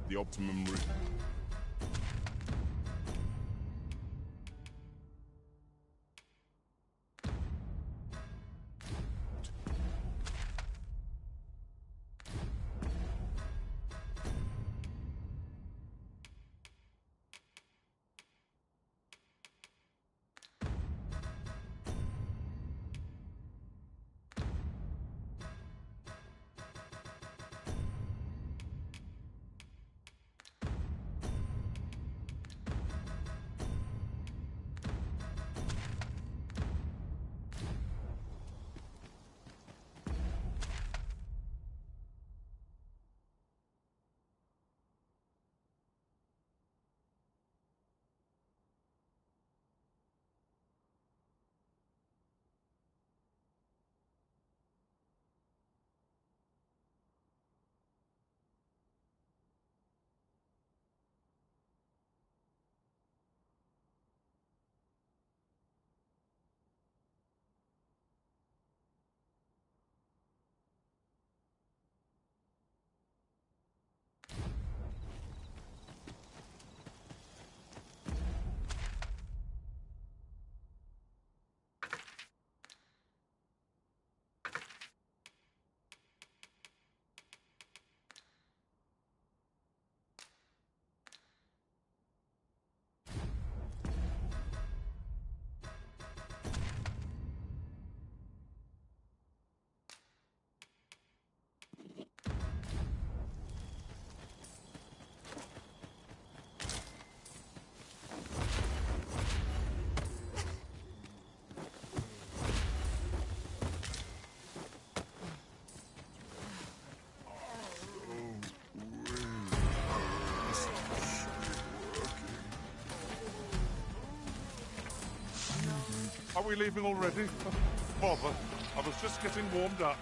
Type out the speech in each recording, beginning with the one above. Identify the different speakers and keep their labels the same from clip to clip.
Speaker 1: the optimum route.
Speaker 2: Are we leaving already? Bother. I was just getting warmed up.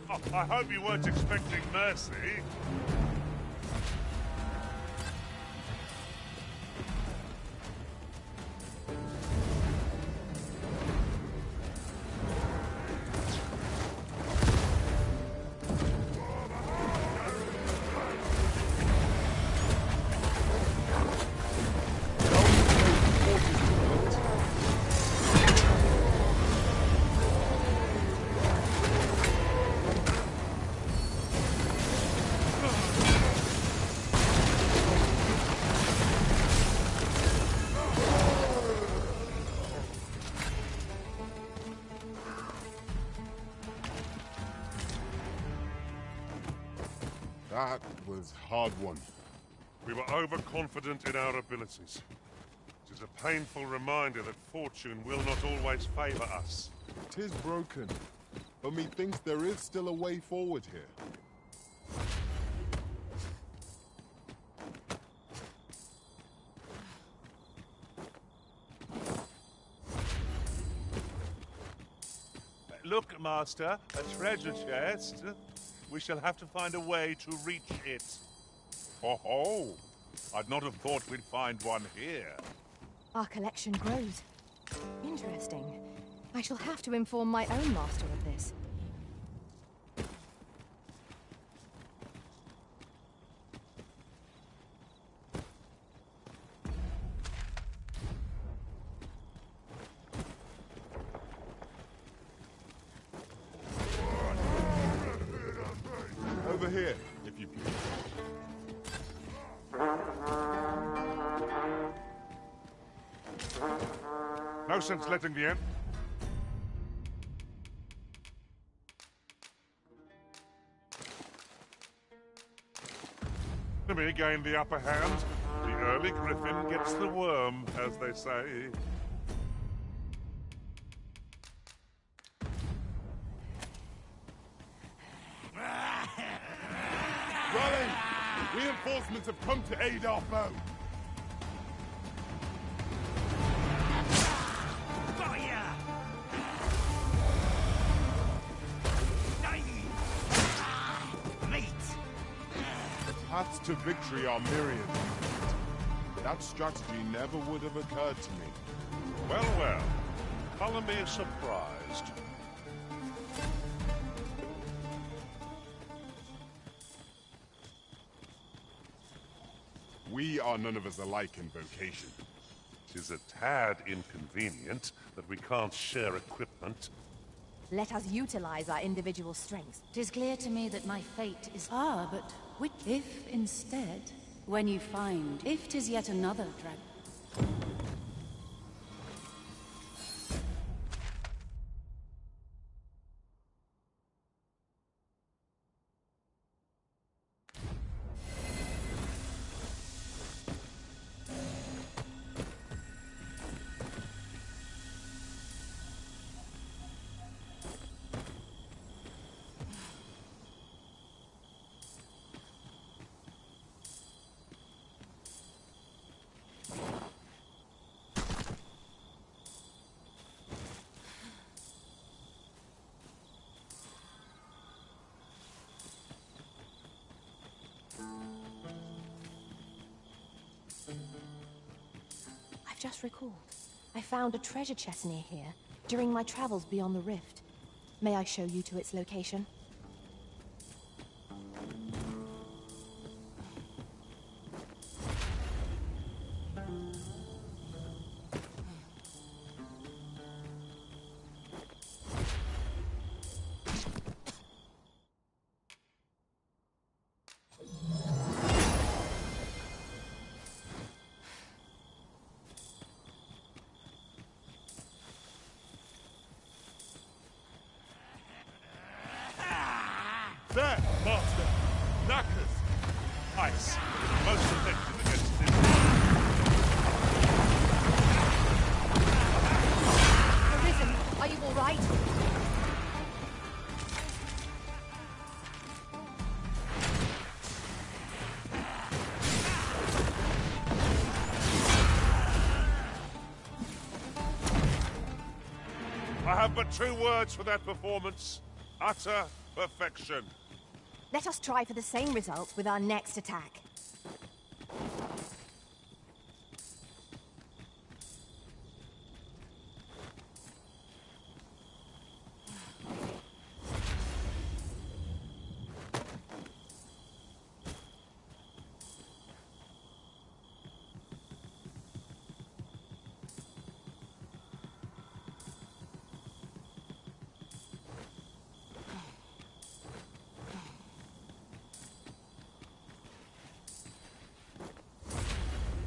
Speaker 2: Oh, I hope you weren't expecting mercy.
Speaker 1: That was hard won.
Speaker 2: We were overconfident in our abilities. It is a painful reminder that fortune will not always favour us.
Speaker 1: 'Tis broken, but methinks there is still a way forward here.
Speaker 2: Look, Master, a treasure chest. We shall have to find a way to reach it. Ho-ho! I'd not have thought we'd find one here.
Speaker 3: Our collection grows. Interesting. I shall have to inform my own master of this.
Speaker 1: Over here, if you please.
Speaker 2: No sense letting the end. enemy gained the upper hand. The early griffin gets the worm, as they say.
Speaker 1: Raleigh! Reinforcements have come to aid our foe.
Speaker 4: Fire! Meat!
Speaker 1: The paths to victory are myriad. That strategy never would have occurred to me.
Speaker 2: Well, well. Color me surprised.
Speaker 1: We are none of us alike in vocation.
Speaker 2: 'Tis a tad inconvenient that we can't share equipment.
Speaker 3: Let us utilize our individual strengths.
Speaker 5: 'Tis clear to me that my fate is but if instead, when you find, if 'tis yet another dragon.
Speaker 3: I've just recalled. I found a treasure chest near here during my travels beyond the rift. May I show you to its location?
Speaker 2: There, Master! Knackers! Ice. Most effective against this.
Speaker 3: Arisen, are you all right?
Speaker 2: I have but 2 words for that performance. Utter perfection.
Speaker 3: Let us try for the same result with our next attack.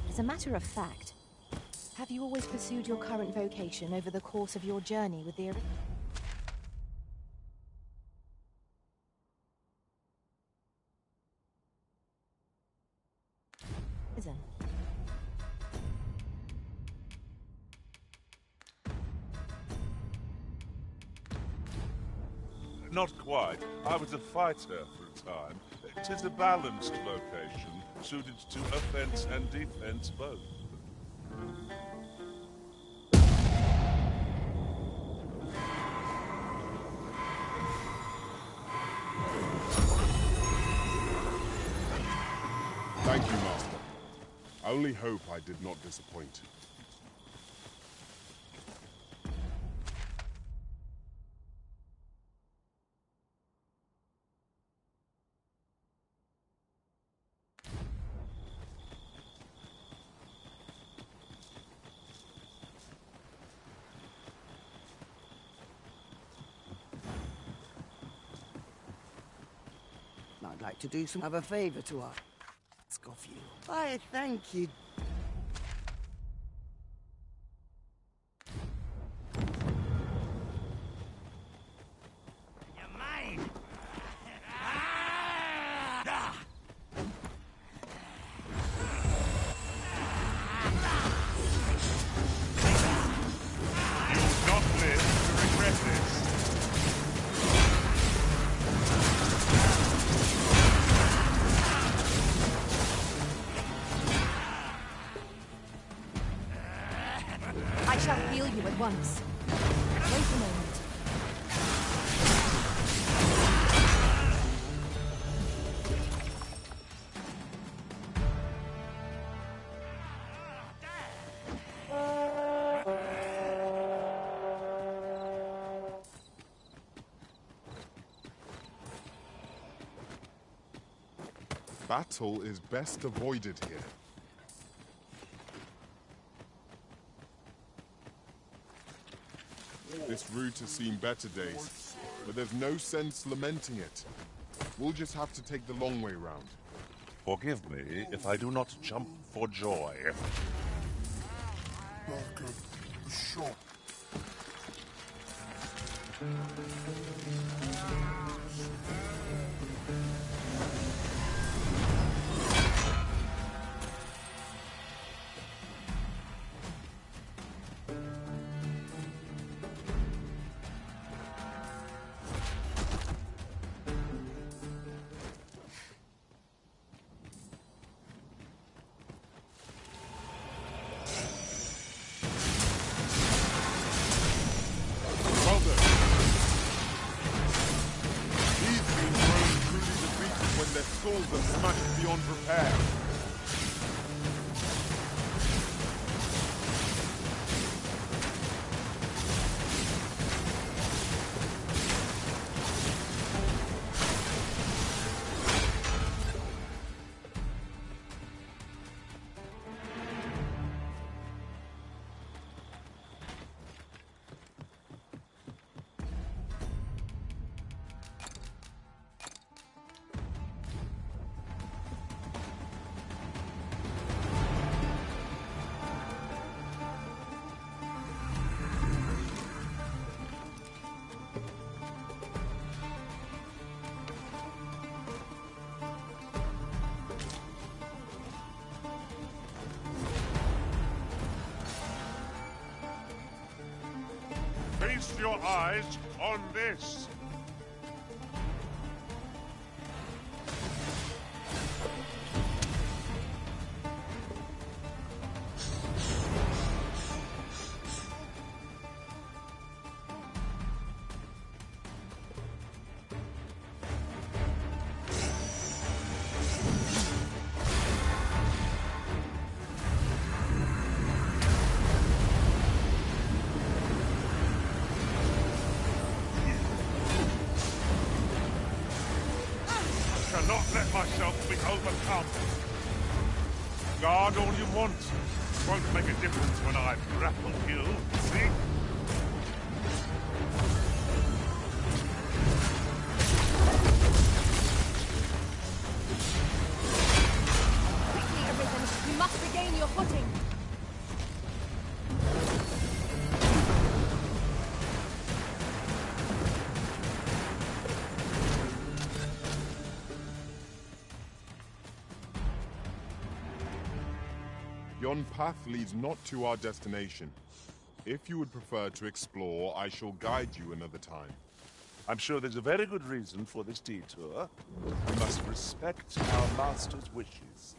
Speaker 3: As a matter of fact, have you always pursued your current vocation over the course of your journey with the... Arisen?
Speaker 2: Not quite. I was a fighter for a time. It is a balanced vocation, suited to offense and defense both.
Speaker 1: Thank you, Master. I only hope I did not disappoint.
Speaker 6: I'd like to do some of a favor to us. Ask of you. I thank you.
Speaker 4: You're mine!
Speaker 3: once. Wait a moment.
Speaker 1: Battle is best avoided here. This route has seen better days, but there's no sense lamenting it. We'll just have to take the long way round.
Speaker 2: Forgive me if I do not jump for joy.
Speaker 1: Back at the shop. Their skulls are smashed beyond repair.
Speaker 2: Feast your eyes on this. Not let myself be overcome. Guard all you want. Won't make a difference when I grapple you, see?
Speaker 3: Quickly, everything! You must regain your footing!
Speaker 1: Yon path leads not to our destination. If you would prefer to explore, I shall guide you another time.
Speaker 2: I'm sure there's a very good reason for this detour. We must respect our master's wishes.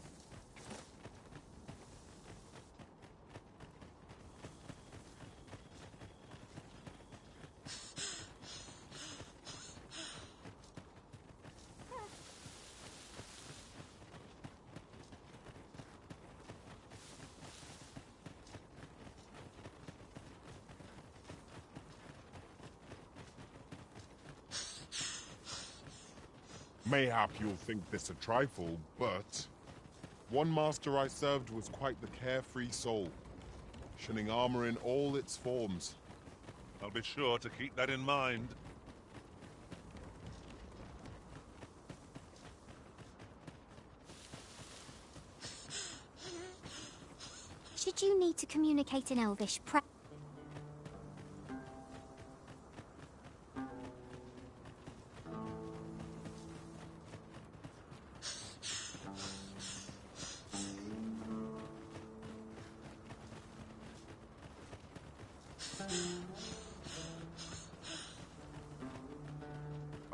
Speaker 1: Mayhap you'll think this a trifle, but one master I served was quite the carefree soul, shunning armor in all its forms.
Speaker 2: I'll be sure to keep that in mind.
Speaker 7: Should you need to communicate in Elvish,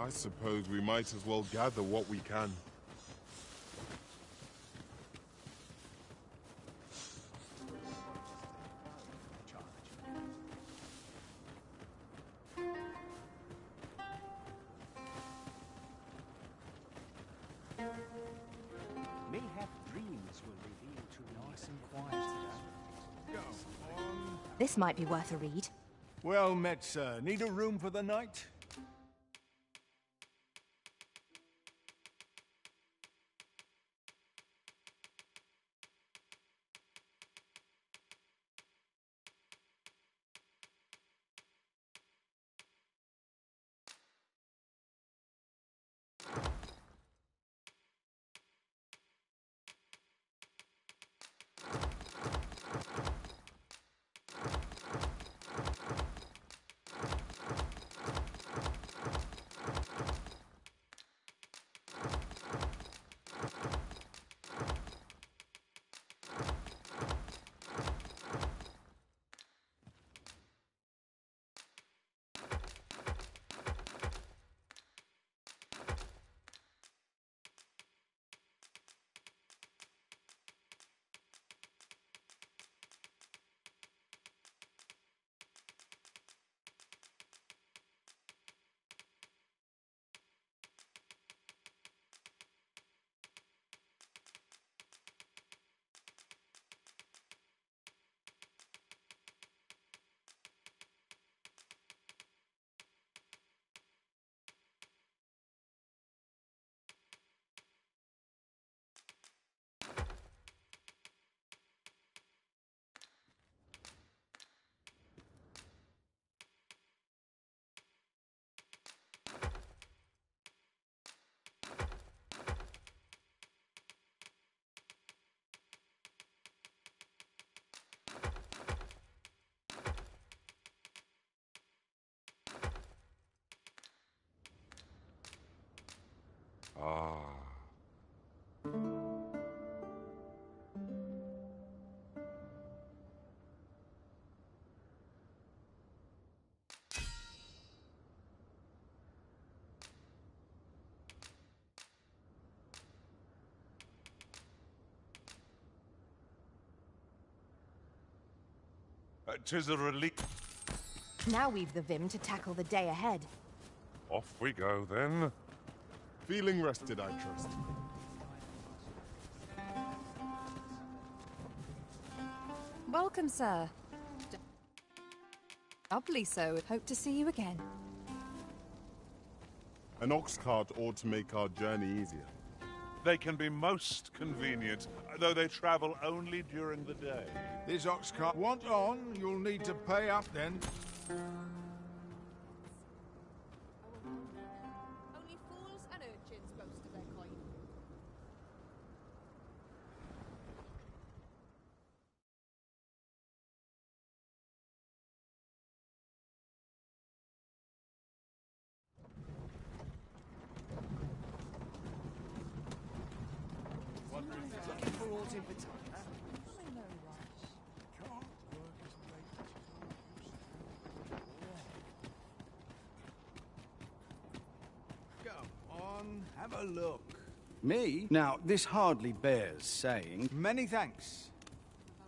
Speaker 1: I suppose we might as well gather what we can.
Speaker 8: Mayhap dreams will reveal to nice and quiet today.
Speaker 9: Go on.
Speaker 3: This might be worth a read.
Speaker 9: Well met, sir. Need a room for the night?
Speaker 2: Ah. Tis a relief.
Speaker 3: Now we've the vim to tackle the day ahead.
Speaker 2: Off we go, then.
Speaker 1: Feeling rested, I trust.
Speaker 10: Welcome, sir. Doubly so. Hope to see you again.
Speaker 1: An ox cart ought to make our journey easier.
Speaker 2: They can be most convenient, though they travel only during the day.
Speaker 9: This ox cart want on, you'll need to pay up then.
Speaker 10: Only fools and urchins boast of their coin.
Speaker 9: Come on, have a look.
Speaker 8: Me? Now, this hardly bears saying.
Speaker 9: Many thanks.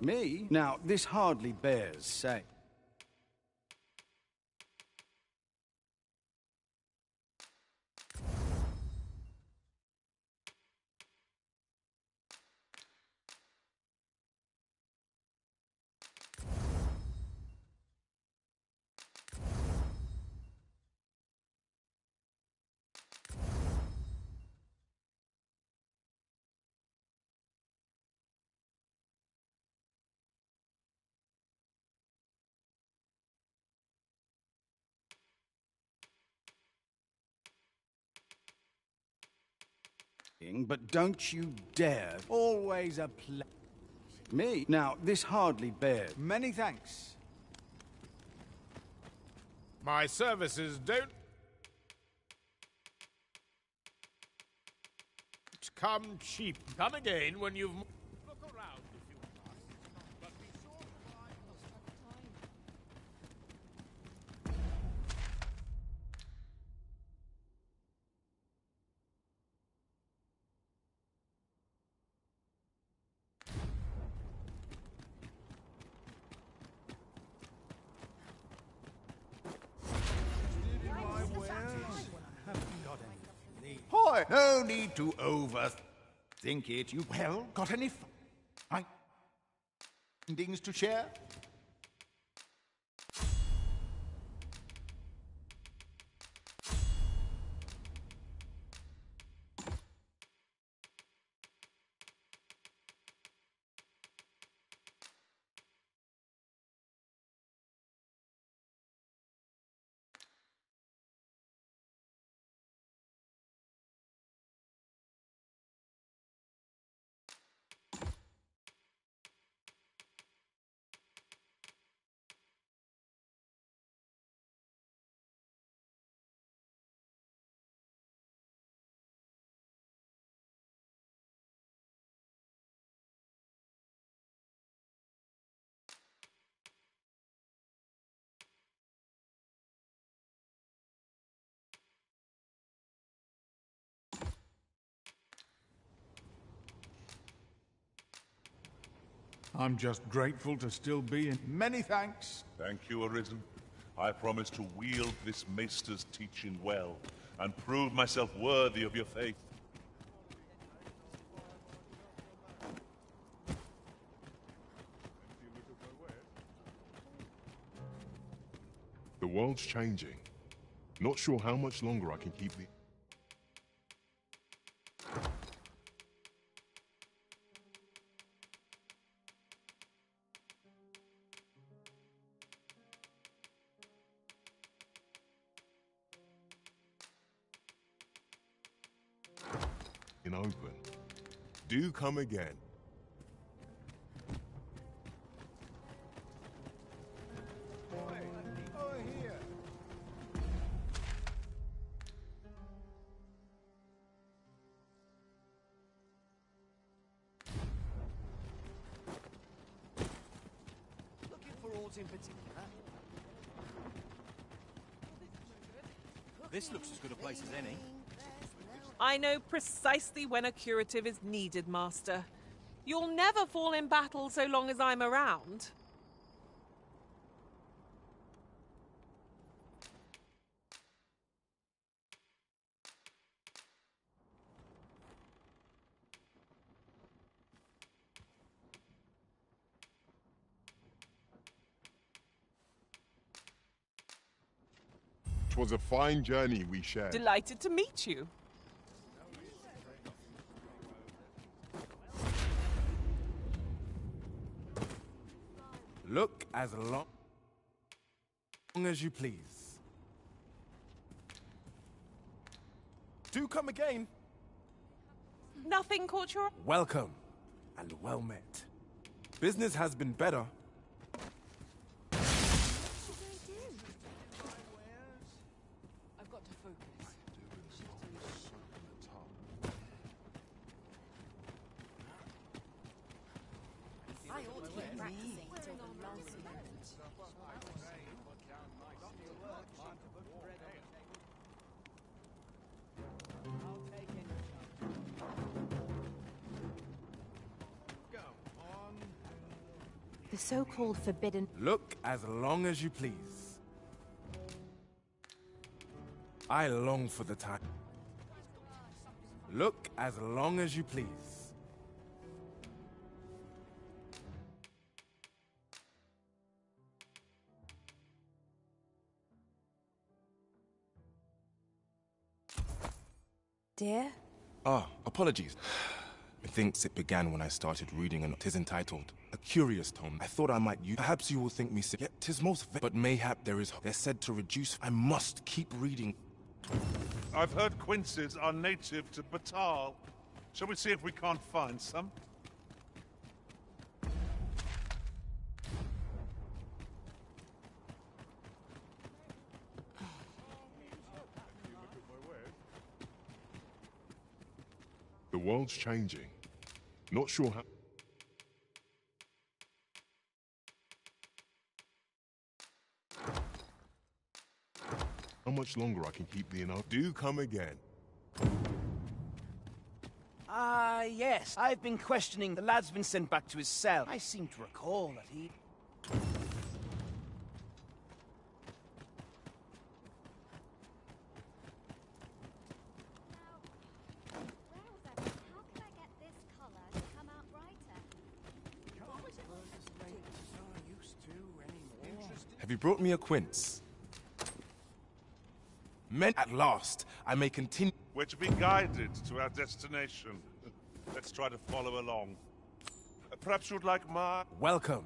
Speaker 8: Me? Now, this hardly bears saying. But don't you dare.
Speaker 9: Always a pleasure.
Speaker 8: Me? Now, this hardly bears.
Speaker 9: Many thanks.
Speaker 11: My services don't come cheap. Come again when you've... Look around if you must, but be sure to buy...
Speaker 9: Hoy! No need to over... Think it, you well? Got any findings to share? I'm just grateful to still be in. Many thanks.
Speaker 2: Thank you, Arisen. I promise to wield this maester's teaching well, and prove myself worthy of your faith.
Speaker 1: The world's changing. Not sure how much longer I can keep the... in open. Do come again.
Speaker 6: Looking for ores in particular?
Speaker 8: This looks as good a place as any.
Speaker 12: I know precisely when a curative is needed, Master. You'll never fall in battle so long as I'm around.
Speaker 1: It was a fine journey we shared.
Speaker 12: Delighted to meet you.
Speaker 13: Look as long as you please. Do come again.
Speaker 12: Nothing caught your...
Speaker 13: Welcome and well met. Business has been better.
Speaker 10: I've got to focus. I ought to keep practicing until the last moment.
Speaker 3: The so-called forbidden...
Speaker 13: Look as long as you please. I long for the time. Look as long as you please.
Speaker 3: Dear?
Speaker 13: Ah, apologies. Methinks it began when I started reading and 'tis entitled A Curious Tome. I thought I might use. Perhaps you will think me sick. Yet 'tis most but mayhap there is hope. They're said to reduce. I must keep reading.
Speaker 2: I've heard quinces are native to Batal. Shall we see if we can't find some?
Speaker 1: The world's changing. Not sure how... how much longer I can keep the enough. Do come again.
Speaker 6: Ah, yes. I've been questioning. The lad's been sent back to his cell. I seem to recall that he...
Speaker 13: Have you brought me a quince? Men, at last, I may continue.
Speaker 2: We're to be guided to our destination. Let's try to follow along. Perhaps you'd like my...
Speaker 13: Welcome.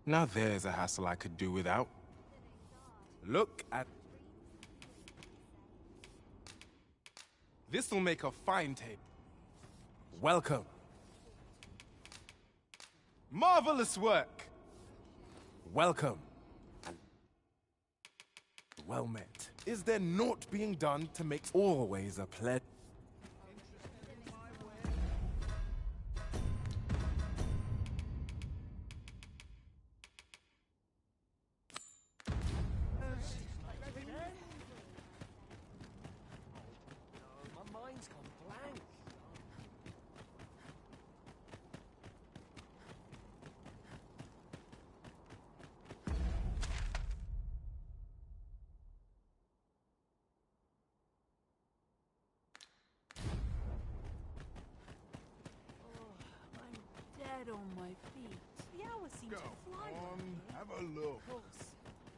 Speaker 13: Now there's a hassle I could do without. Look at... This'll make a fine table. Welcome. Marvelous work. Welcome. Well met. Is there naught being done to make always a pleasure?
Speaker 6: My mind's gone blank.
Speaker 5: Dead on my feet.
Speaker 3: The hours seem to fly.
Speaker 9: Have a look.
Speaker 5: Of course.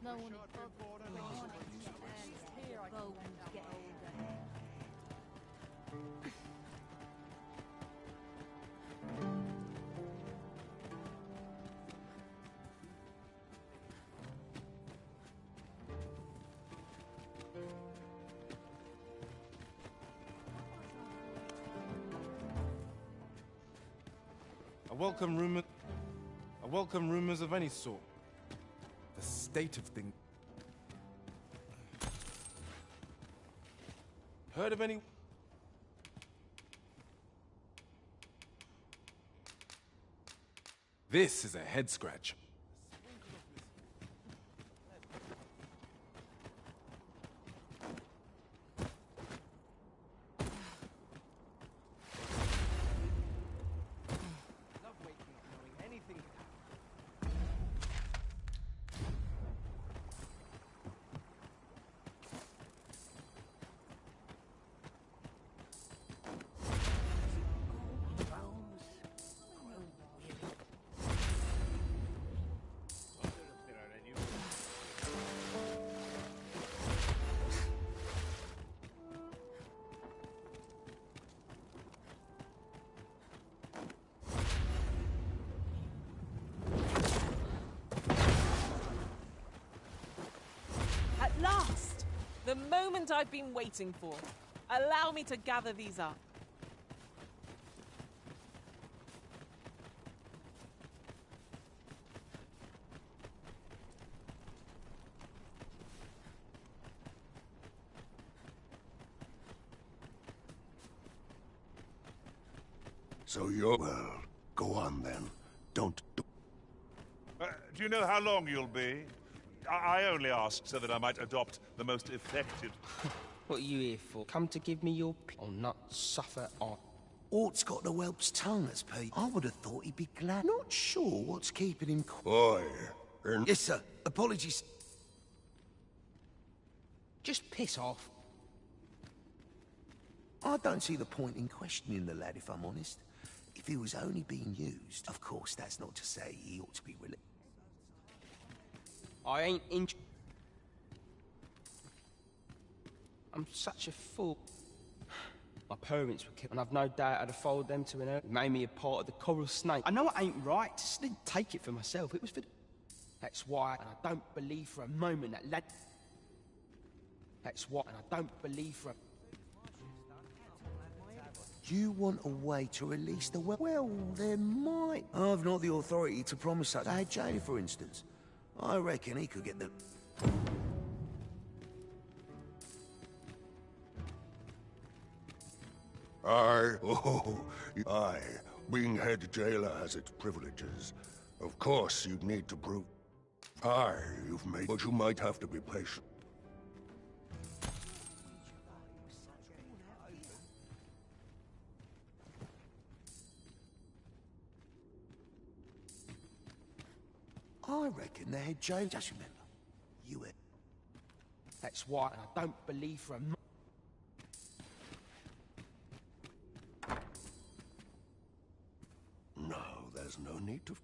Speaker 5: No one is bones get older.
Speaker 13: I welcome rumors of any sort. The state of things. Heard of any? This is a head scratch.
Speaker 12: At last! The moment I've been waiting for. Allow me to gather these up.
Speaker 14: So you're... Well, go on then. Don't do...
Speaker 2: Do you know how long you'll be? I only asked so that I might adopt the most effective...
Speaker 6: What are you here for? Come to give me your or not suffer on.
Speaker 14: Ort's got the whelp's tongue, as Pete. I would have thought he'd be glad. Not sure what's keeping him... Oi. Yes, sir. Apologies.
Speaker 6: Just piss off.
Speaker 14: I don't see the point in questioning the lad, if I'm honest. If he was only being used, of course, that's not to say he ought to be released.
Speaker 6: I ain't in... I'm such a fool. My parents were killed, and I've no doubt I'd have followed them to an earth. It made me a part of the coral snake. I know it ain't right, just didn't take it for myself. It was for... That's why, and I don't believe for a moment that lad... That's why, and I don't believe for a...
Speaker 14: You want a way to release the whelp? Well, there might. I've not the authority to promise such. Hey, Jay, for instance. I reckon he could get the...
Speaker 15: Aye. Being head jailer has its privileges. Of course, you'd need to prove... Aye, you've made... But you might have to be patient.
Speaker 14: I reckon the head jailer... Just remember, you were...
Speaker 6: That's why, and I don't believe for a moment...
Speaker 15: No, there's no need to...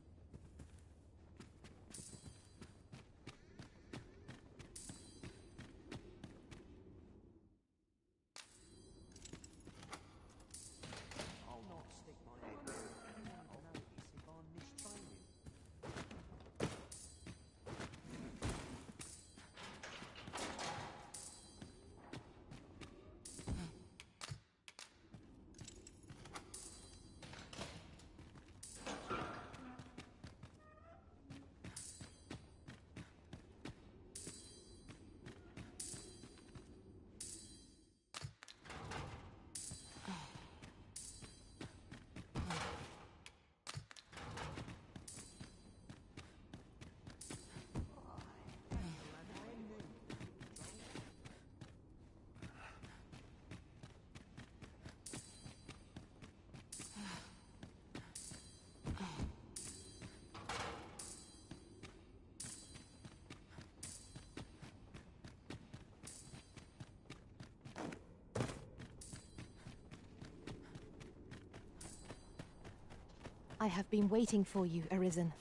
Speaker 3: I have been waiting for you, Arisen.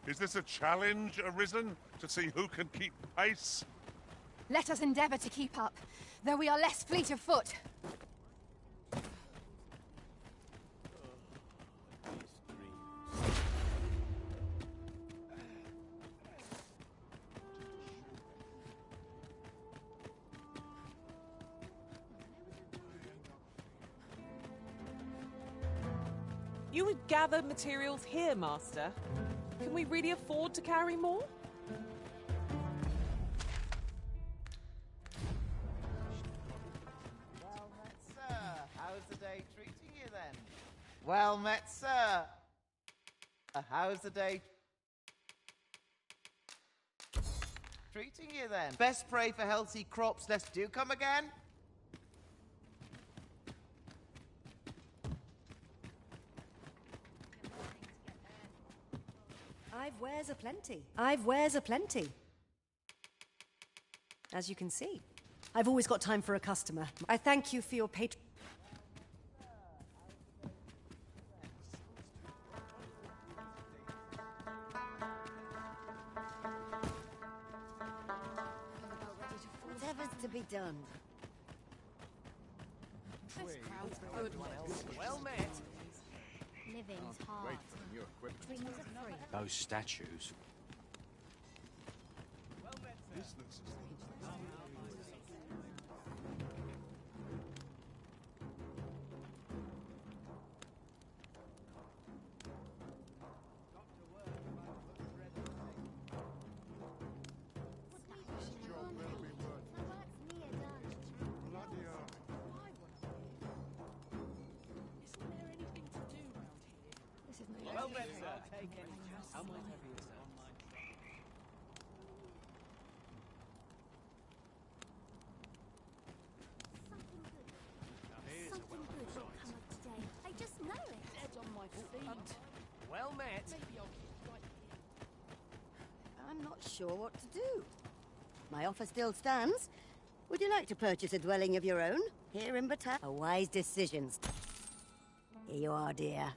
Speaker 2: Is this a challenge, Arisen, to see who can keep pace?
Speaker 16: Let us endeavor to keep up, though we are less fleet of foot.
Speaker 12: You would gather materials here, Master. Can we really afford to carry more?
Speaker 17: Well met, sir. How's the day treating you then? Well met, sir. How's the day treating you then? Best pray for healthy crops lest do come again?
Speaker 10: I've wares aplenty. I've wares aplenty. As you can see, I've always got time for a customer. I thank you for your patron.
Speaker 18: Whatever's to be done.
Speaker 8: Well met.
Speaker 18: Living's hard. Dreams are free.
Speaker 8: Those statues.
Speaker 17: Well met, sir. How might I be of service?
Speaker 7: Something good will come of today. I just know it.
Speaker 10: Dead on my feet.
Speaker 8: Well met.
Speaker 18: I'm not sure what to do. My offer still stands. Would you like to purchase a dwelling of your own here in Batat? A wise decision. Here you are, dear.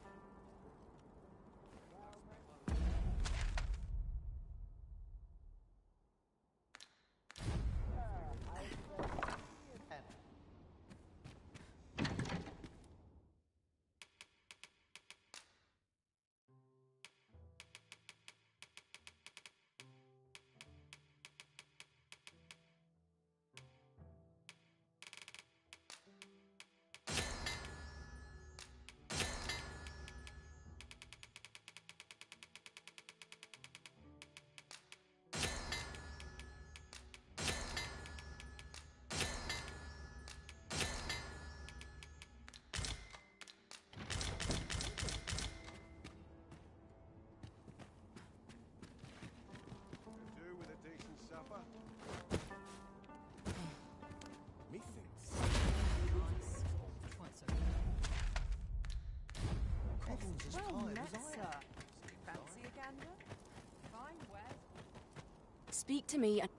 Speaker 12: Well met, sir. Fancy a gander? Fine wares.
Speaker 16: Speak to me and...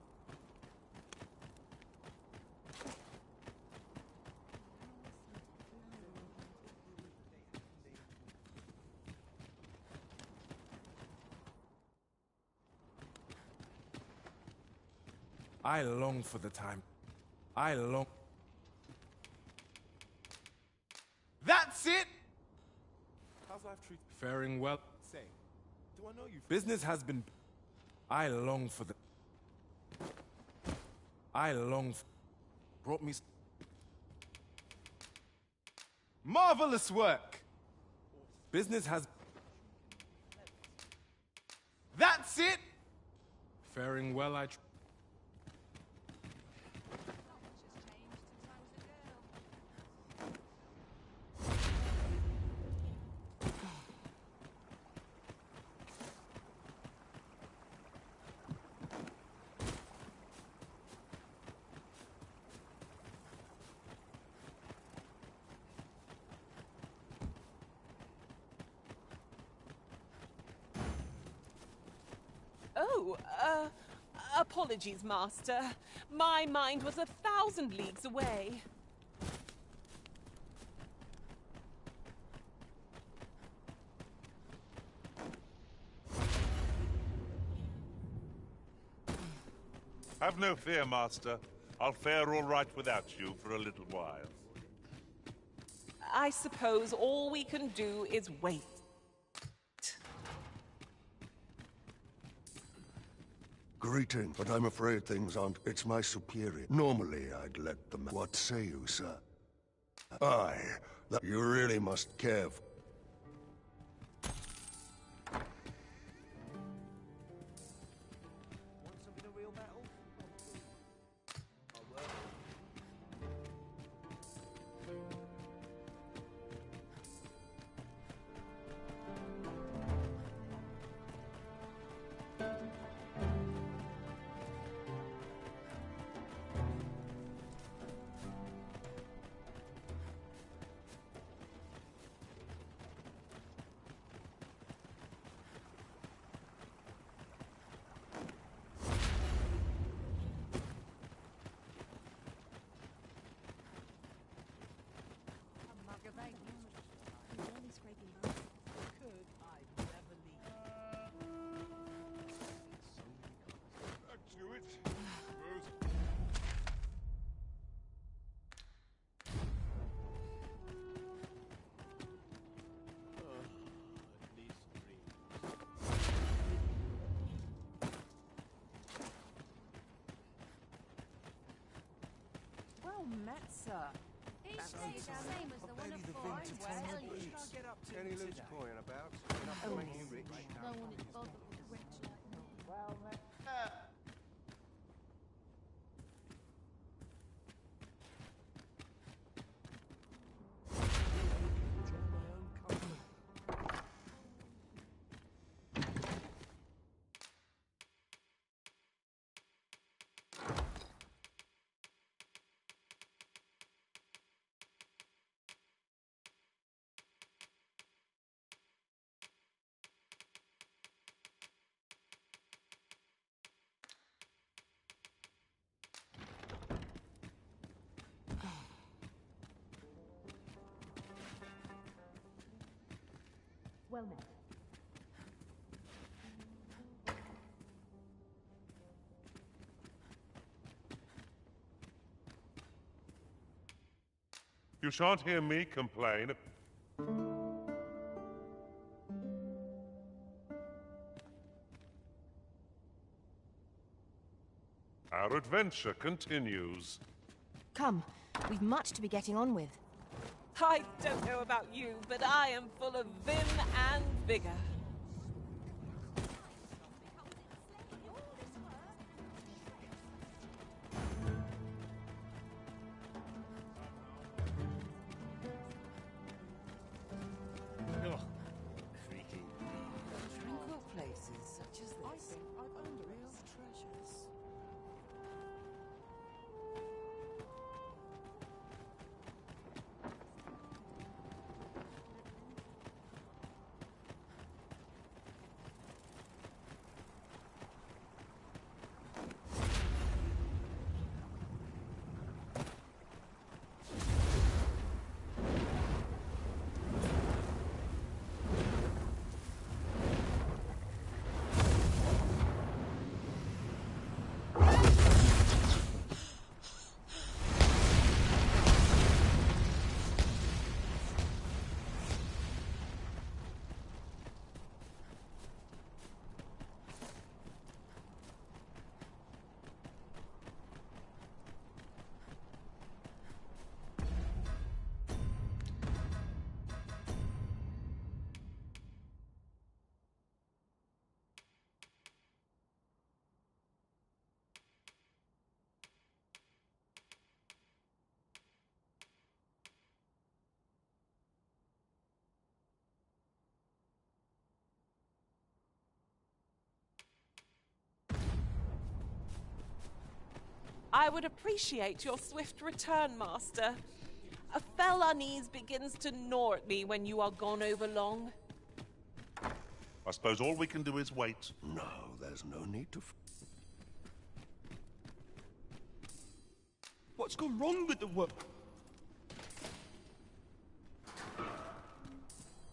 Speaker 13: I long for the time. I long...
Speaker 17: That's it!
Speaker 13: How's life treating? Faring well.
Speaker 1: Say, do I know you?
Speaker 13: Business has been... I long for the... I long for... Brought me...
Speaker 17: Marvelous work!
Speaker 13: Business has...
Speaker 17: That's it!
Speaker 13: Faring well, I...
Speaker 12: Oh, apologies, Master. My mind was 1,000 leagues away.
Speaker 2: Have no fear, Master. I'll fare all right without you for a little while.
Speaker 12: I suppose all we can do is wait.
Speaker 15: Greeting, but I'm afraid things aren't. It's my superior. Normally, I'd let them. What say you, sir? Aye, that you really must care for.
Speaker 12: Well met, sir.
Speaker 16: It's the same as the one before.
Speaker 14: Any loose coin about? Enough to make you rich?
Speaker 16: No one is bothered with a wretch like me.
Speaker 17: Well met, sir.
Speaker 3: Well met.
Speaker 2: You shan't hear me complain. Our adventure continues.
Speaker 3: Come, we've much to be getting on with.
Speaker 12: I don't know about you, but I am full of vim and vigor.
Speaker 17: Tranquil places such as this. I think I've earned real treasures.
Speaker 12: I would appreciate your swift return, Master. A fell unease begins to gnaw at me when you are gone over long.
Speaker 2: I suppose all we can do is wait.
Speaker 15: No, there's no need to...
Speaker 6: What's gone wrong with the work?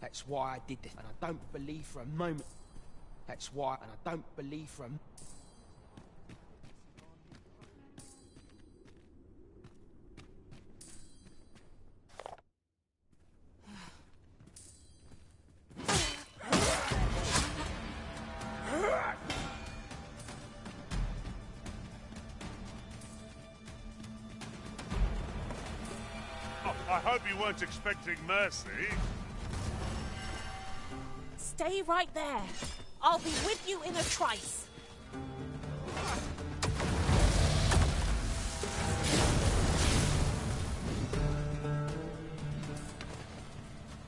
Speaker 6: That's why I did this, and I don't believe for a moment. That's why, and I don't believe for a...
Speaker 2: I hope you weren't expecting mercy.
Speaker 12: Stay right there. I'll be with you in a trice.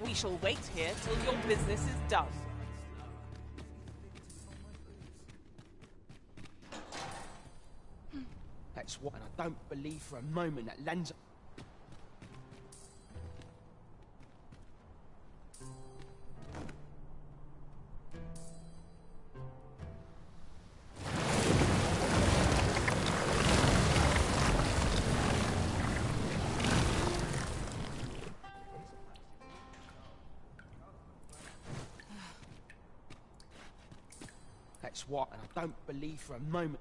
Speaker 12: We shall wait here till your business is done.
Speaker 6: That's why, and I don't believe for a moment that Lanza... That's what, and I don't believe for a moment.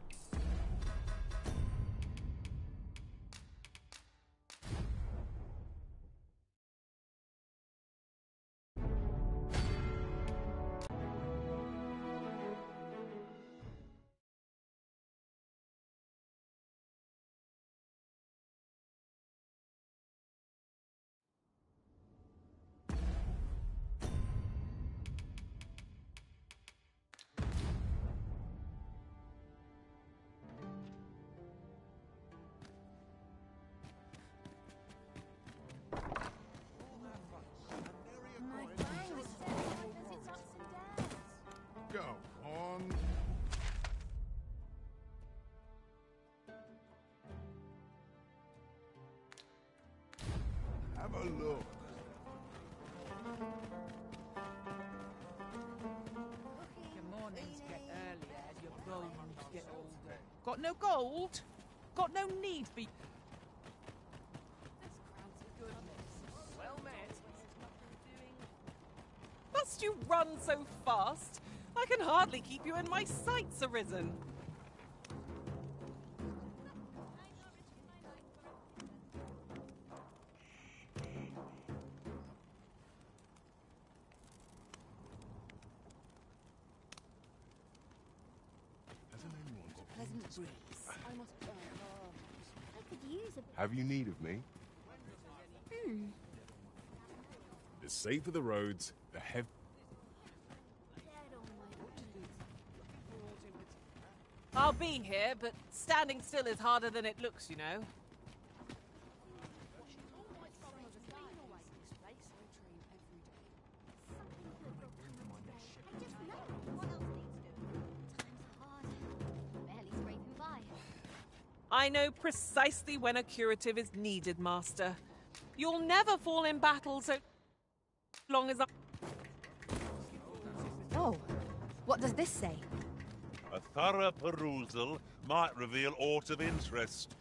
Speaker 9: Go on. Have a look.
Speaker 17: Your mornings get earlier, your bones get older.
Speaker 12: Got no gold? Got no need be...
Speaker 17: Well met.
Speaker 12: Must you run so fast? I can hardly keep you in my sights, Arisen.
Speaker 18: Pleasant breeze. I must... I could use a...
Speaker 1: Have you need of me? The safer the roads, the heavier...
Speaker 12: I'll be here, but standing still is harder than it looks, you know. I know precisely when a curative is needed, Master. You'll never fall in battle so long as I...
Speaker 16: Oh, what does this say?
Speaker 2: A thorough perusal might reveal aught of interest.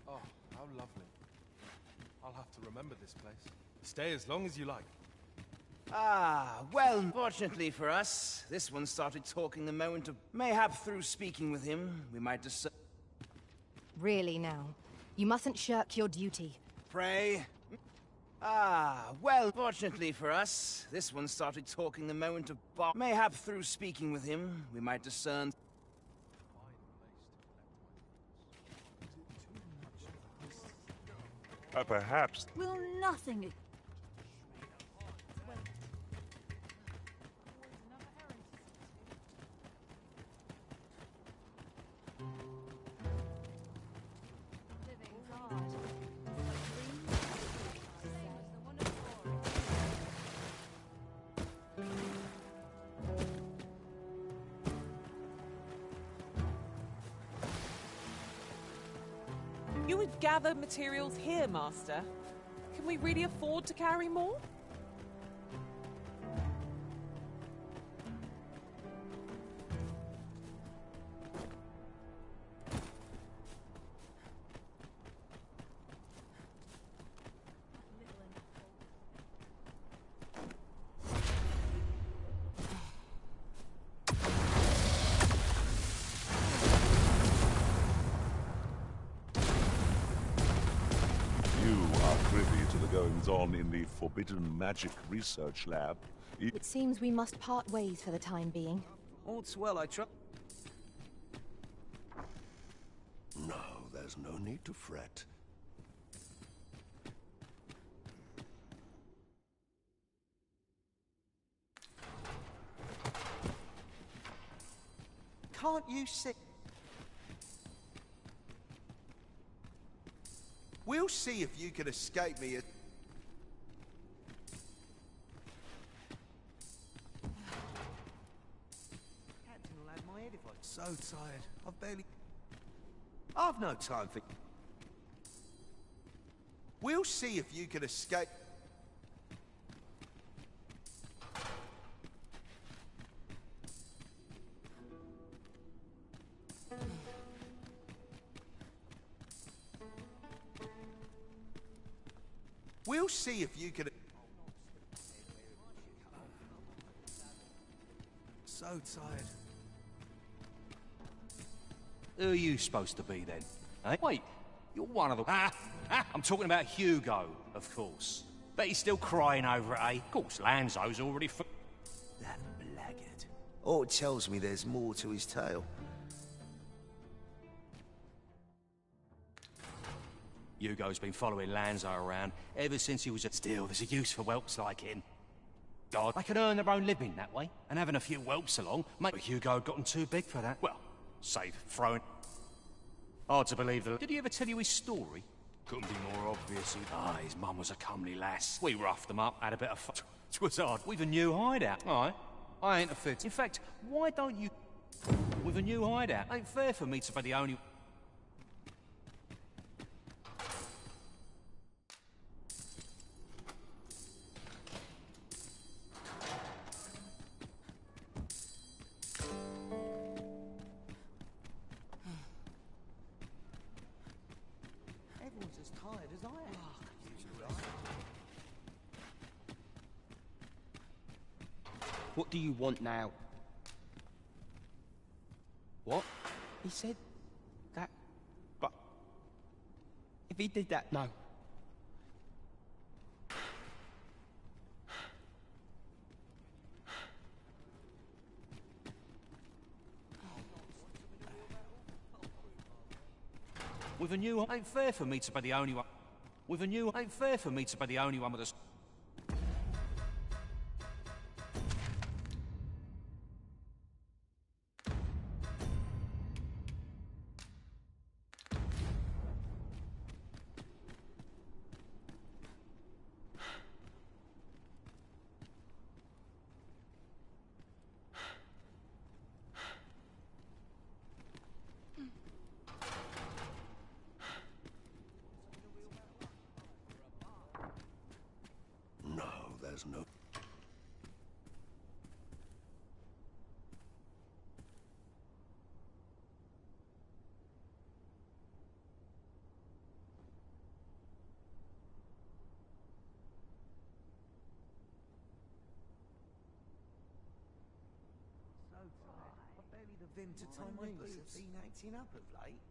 Speaker 13: Oh, how lovely. I'll have to remember this place. Stay as long as you like.
Speaker 6: Ah, well, fortunately for us, this one started talking the moment of... Mayhap through speaking with him, we might discern...
Speaker 16: Really now. You mustn't shirk your duty.
Speaker 6: Pray? Ah, well, fortunately for us, this one started talking the moment of... Mayhap through speaking with him, we might discern...
Speaker 2: Perhaps.
Speaker 16: Will nothing...
Speaker 12: You would gather materials here, Master. Can we really afford to carry more?
Speaker 2: On in the Forbidden Magic Research Lab.
Speaker 3: It seems we must part ways for the time being.
Speaker 6: All's well, I trust.
Speaker 15: No, there's no need to fret.
Speaker 6: Can't you see? We'll see if you can escape me. So tired. I've no time for... We'll see if you can escape... We'll see if you can... So tired.
Speaker 8: Who are you supposed to be, then? Eh? Wait, you're one of the... I'm talking about Hugo, of course. Bet he's still crying over it, eh? Of course, Lanzo's already...
Speaker 14: That blackguard. Oh, it tells me there's more to his tale.
Speaker 8: Hugo's been following Lanzo around ever since he was at... Still, there's a use for whelps like him. God, they can earn their own living that way. And having a few whelps along, maybe Hugo had gotten too big for that. Well, save throwing... Hard to believe that... Did he ever tell you his story? Couldn't be more obvious. His mum was a comely lass. We roughed them up, had a bit of fun. It was hard. With a new hideout. All right. I ain't a fit. In fact, why don't you... With a new hideout? Ain't fair for me to be the only...
Speaker 6: Everyone's as tired as I am. What do you want now? What? He said that... But... If he did that, no.
Speaker 8: With a new... Ain't fair for me to be the only one... With a new... Ain't fair for me to be the only one with a...
Speaker 15: No, there's no...
Speaker 6: So tired. I've barely the vim to tie my boots. Have been acting up of late.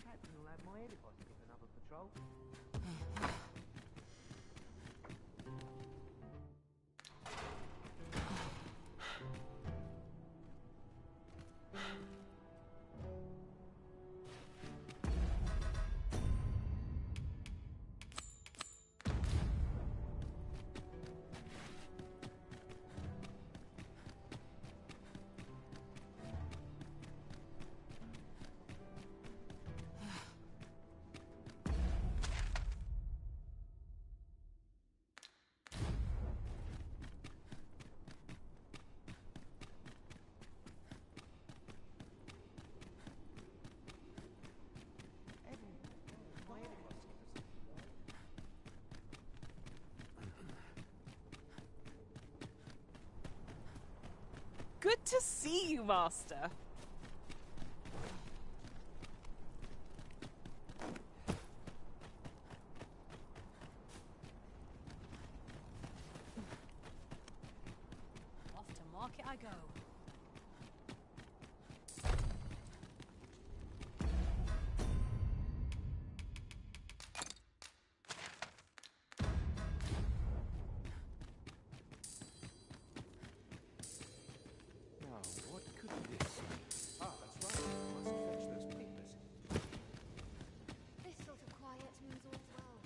Speaker 6: Captain will have my head if I skip another patrol.
Speaker 12: Good to see you, Master.
Speaker 5: Off to market I go.
Speaker 6: Now, what could this be? Ah, that's right. I must fetch those papers.
Speaker 16: This sort of quiet means all's well.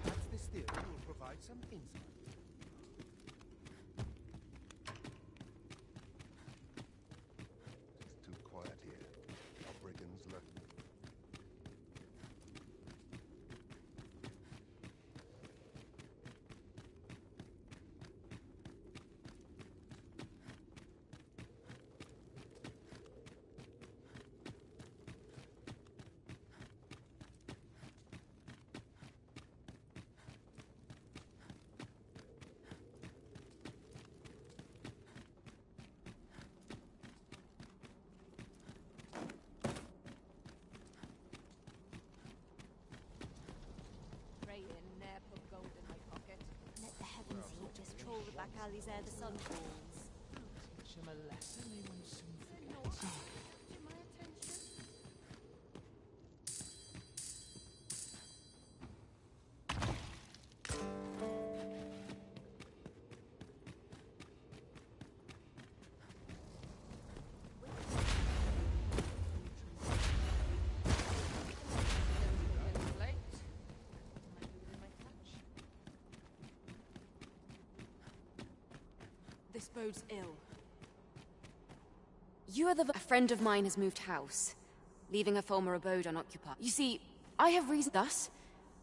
Speaker 6: Perhaps this theory will provide some insight.
Speaker 15: It's too quiet here. Our brigands left.
Speaker 16: Ne'er put gold in my pocket. Let the heavens heat just troll the back alleys ere the sun falls.
Speaker 11: Teach him a lesson he will soon forget.
Speaker 16: My attention.
Speaker 19: This bodes ill. You are the... A friend of mine has moved house, leaving her former abode unoccupied. You see, I have reason thus.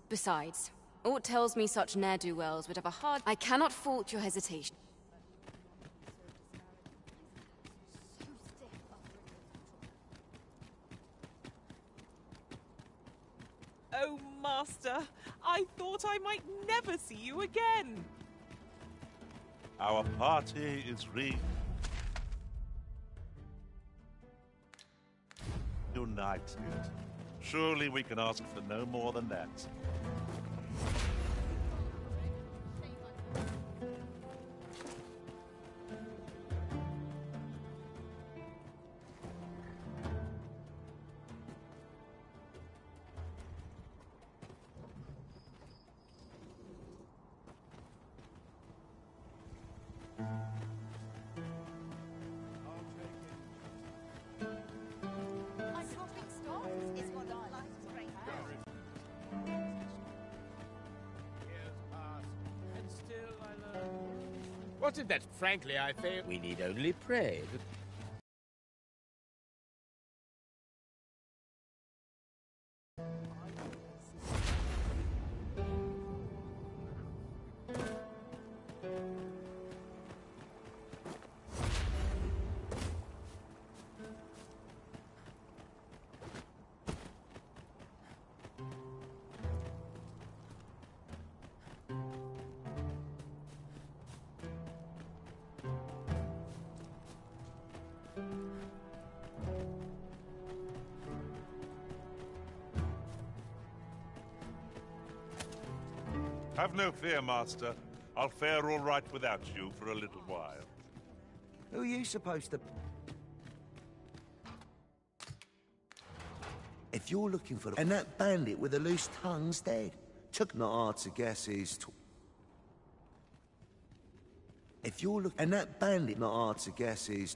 Speaker 19: Besides, aught tells me such ne'er-do-wells would have a hard... I cannot fault your hesitation.
Speaker 12: Oh, Master, I thought I might never see you again.
Speaker 2: Our party is reunited. Surely we can ask for no more than that.
Speaker 11: What if that? Frankly, I fail. We need only pray that...
Speaker 2: Have no fear, Master. I'll fare all right without you for a little while.
Speaker 14: Who are you supposed to... If you're looking for... And that bandit with the loose tongue's dead. Took not hard to guess his... If you're looking... And that bandit, not hard to guess, is...